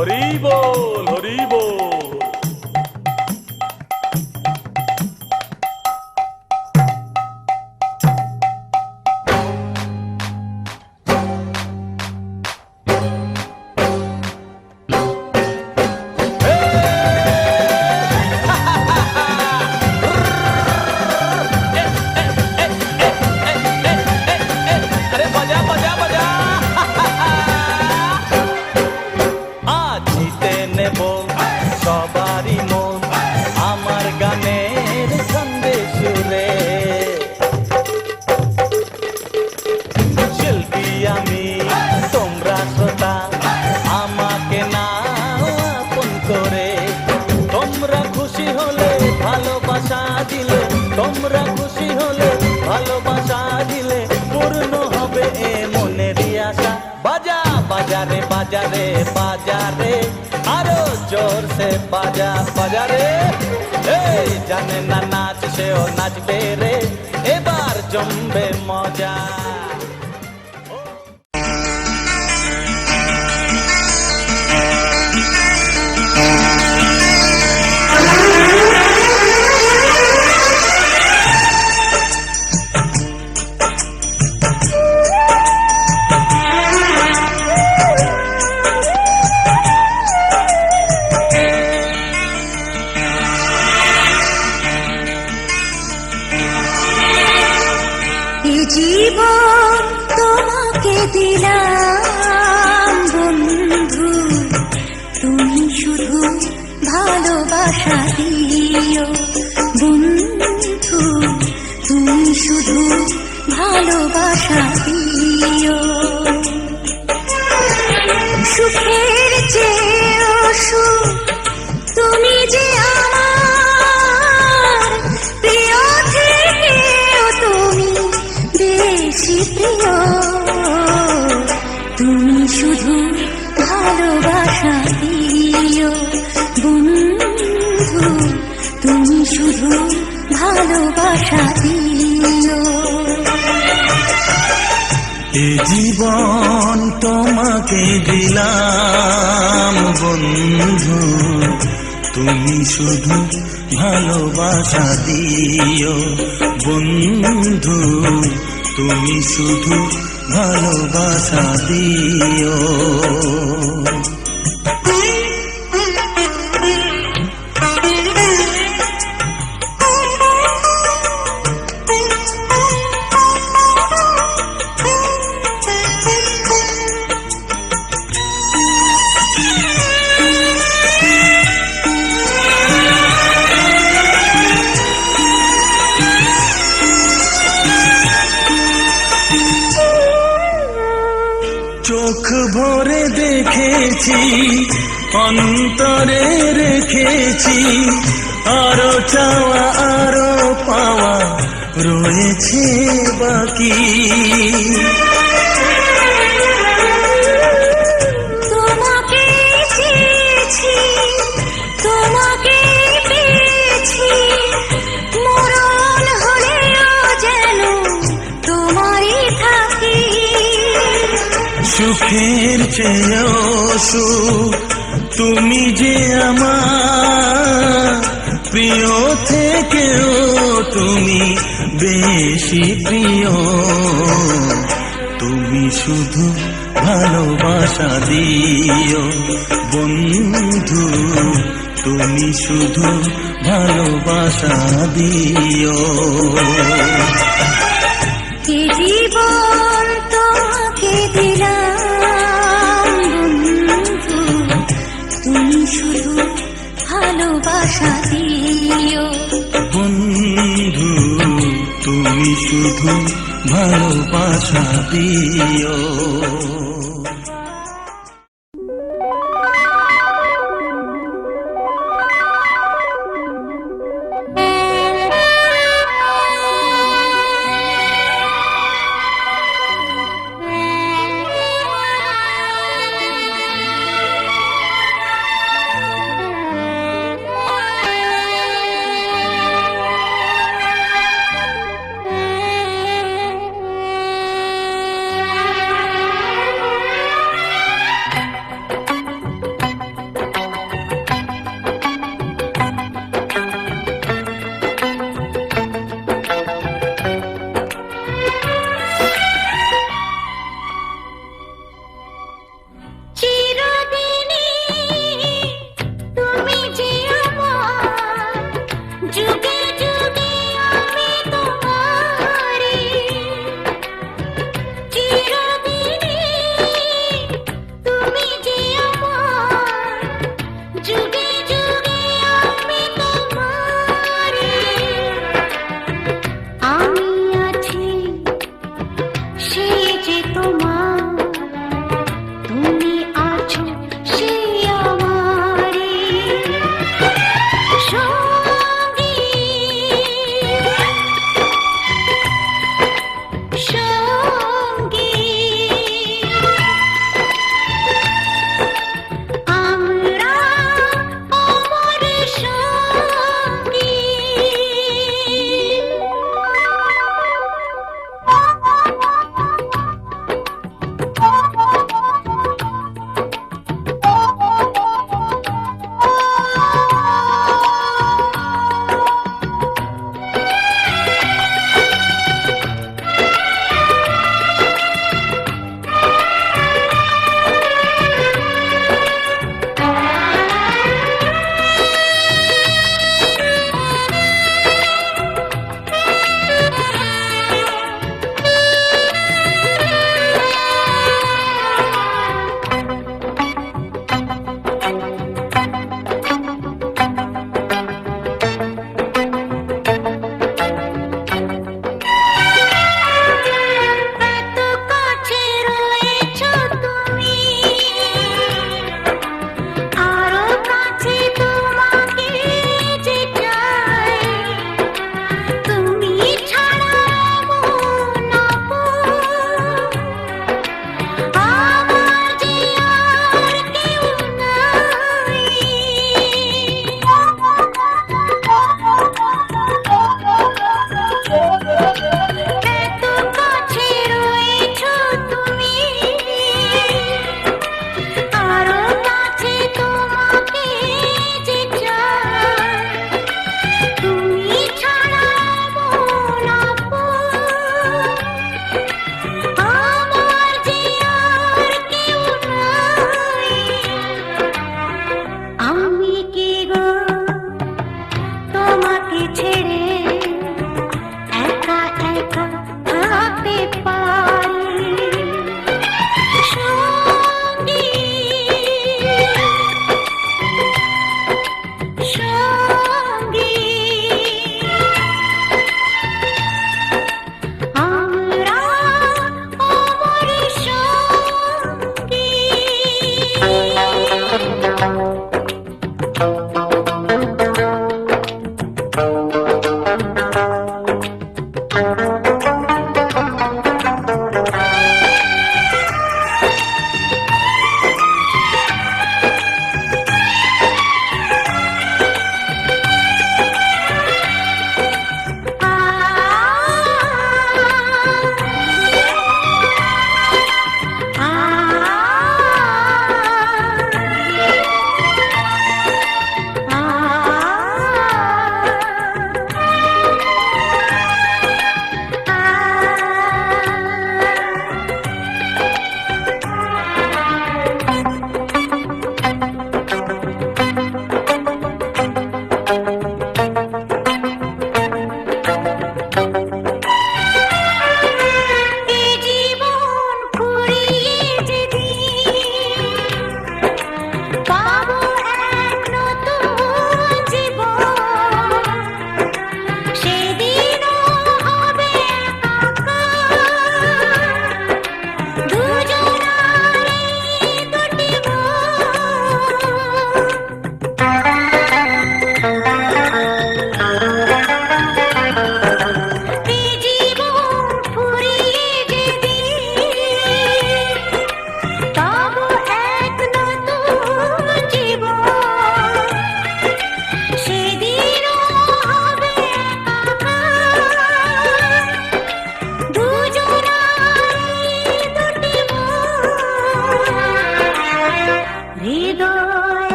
হরি বল হরি বল। তোমরা খুশি হলে ভালোবাসা দিলে পূর্ণ হবে এ মনেরই আশা। বাজা বাজারে বাজারে বাজারে আরো জোর সে বাজা বাজারে। এই জানে না নাচ সেও নাচবে রে, এবার জমবে মজা। জীবন তোমাকে দিলাম বন্ধু, তুমি শুধু ভালোবাসা দিও বন্ধু, তুমি শুধু ভালোবাসা দিও। সুখের চেয়েও সুখ তুমি যে আমার প্রিয়, থেকেও তুমি বেশি প্রিয়। তুমি শুধু ভালোবাসা দিও বন্ধু, তুমি শুধু ভালোবাসা দিও। এ জীবন তোমাকে দিলাম বন্ধু, তুমি শুধু ভালোবাসা দিও বন্ধু, তুমি শুধু ভালোবাসা দিও। চোখ ভরে দেখেছি, অন্তরে রেখেছি, আরো চাওয়া আরো পাওয়া রয়েছে বাকি। তোমাকে চেয়েছি, তোমাকে পেয়েছি, মরণ হলেও যেন তোমারই থাকি। সুখের চেয়েও সুখ তুমি যে আমার প্রিয়, থেকেও তুমি বেশি প্রিয়। তুমি শুধু ভালোবাসা দিও বন্ধু, তুমি শুধু ভালোবাসা দিও। জীবন তোমাকে দিলাম বন্ধু, তুমি শুধু ভালোবাসা দিও বন্ধু, তুমি শুধু ভালোবাসা দিও।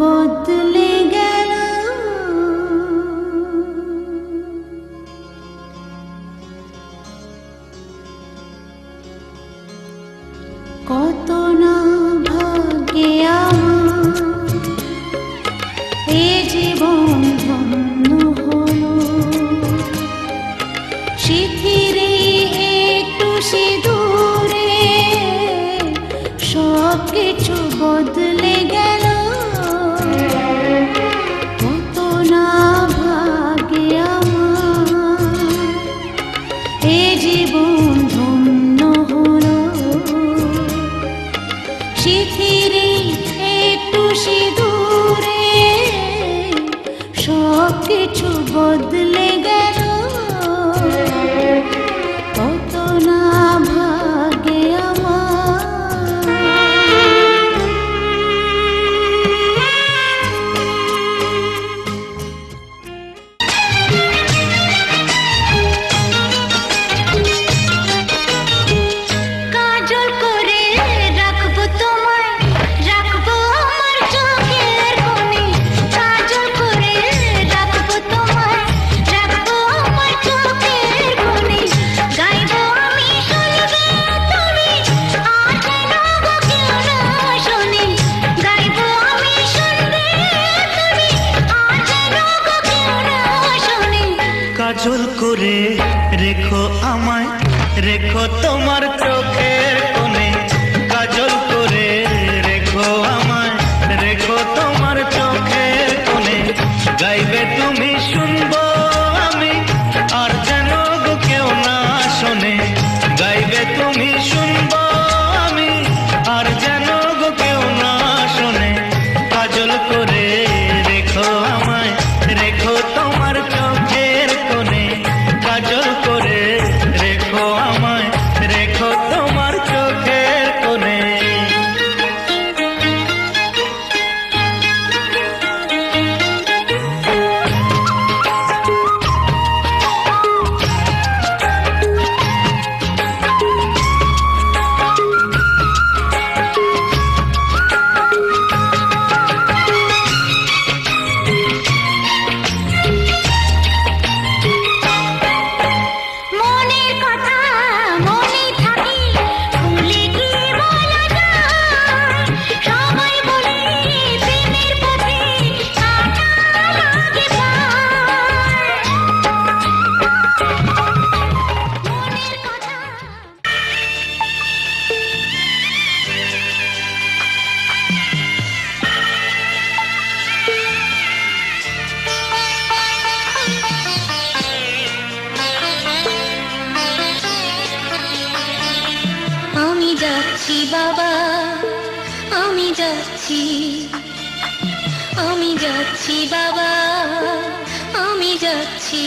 বদলে গেল। কত না ভাগ্যে আমার এ জীবন ধন্য হলো, শিথিরে একটু সিঁদুরে সব কিছু বদলে গেল। কত না ভাগ্যে আমার এ জীবন ধন্য হলো, শিথিরে একটু সিঁদুরে সব কিছু বদলে গেল। কত না ভাগ্যে আমার। কাজল করে রাখবো তোমায়, রাখবো আমার চোখের কোণে। কাজল করে রাখবো তোমায়, রাখবো আমার চোখের কোণে। গাইবো আমি শুনবে তুমি, আর যেন গো কেউ না শোনে। গাইবো আমি শুনবে তুমি, আর যেন গো কেউ না শোনে। কাজল করে রেখো আমায়, রেখো তোমার চোখের কোণে। কাজল করে রেখো আমায়, রেখো তোমার চোখের কোণে। গাইবে তুমি শুনবো আমি, আর যেন গো কেউ না শোনে। গাইবে তুমি শুনবো আমি, আর যেন গো কেউ না শোনে। কাজল করে রেখো আমায়, রেখো তোমার চোখের কোণে। কাজল করে রেখো আমায়, রেখো তোমার চোখের কোণে। মনের কথা মনে থাকি, ভুলে কি বলা যায়? সবাই বলে প্রেমের পথে কাটা লাগে পায়। মনের কথা আমি যাচ্ছি বাবা, আমি যাচ্ছি, আমি যাচ্ছি বাবা, আমি যাচ্ছি।